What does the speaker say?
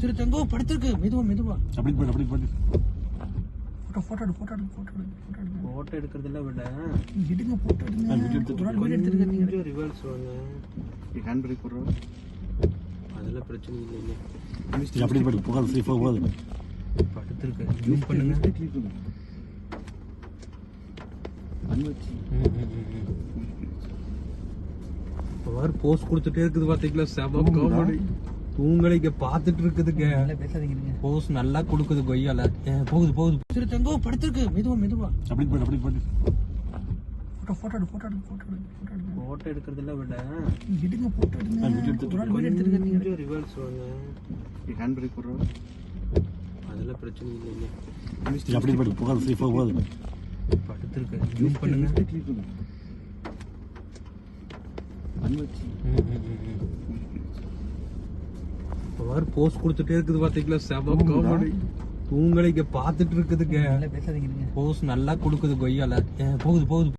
சரி தங்கோ படுத்துருக்கு. மெதுவா மெதுவா அப்படி போட்டு போட்டோ எடுக்கிறதுல விட எடுங்க போட்டோ எடுங்க. எடுத்துட்டு ஒரு நாள் வீடியோ எடுத்துருக்கீங்க. கொஞ்சம் ரிவர்ஸ் வாங்க. ஹேண்ட் பிரேக் போடுறோம். அதெல்லாம் பிரச்சனை இல்லைங்க. அப்படி போட்டு போகாது, சேஃபாக போகாது. படுத்துருக்கு. ஜூம் பண்ணுங்க. அவர் போஸ்ட் கொடுத்துட்டே இருக்குது பாத்தீங்களா? செம காமெடி. தூங்கலைங்க பாத்துட்டு இருக்குதுங்க. பேசாதீங்க. போஸ் நல்லா கொடுக்குது கொய்யால. போகுது. சரி தங்கோ படுத்துருக்கு. மெதுவா அப்படி போட்டு போட்டோ எடுக்கிறதுல விட எடுங்க போட்டோ எடுங்க. எடுத்துட்டு ஒரு நாள் வீடியோ எடுத்துருக்கீங்க. கொஞ்சம் ரிவர்ஸ் வாங்க. ஹேண்ட் பிரேக் போடுறோம். அதெல்லாம் பிரச்சனை இல்லைங்க. அப்படி போட்டு போகாது, சேஃபாக போகாது. படுத்துருக்கு. ஜூம் பண்ணுங்க. அவர் போஸ்ட் கொடுத்துட்டே இருக்குது பாத்தீங்களா? செம காமெடி. தூங்கலைங்க பாத்துட்டு இருக்குதுங்க. பேசாதீங்க. போஸ் நல்லா கொடுக்குது கொய்யால. போகுது.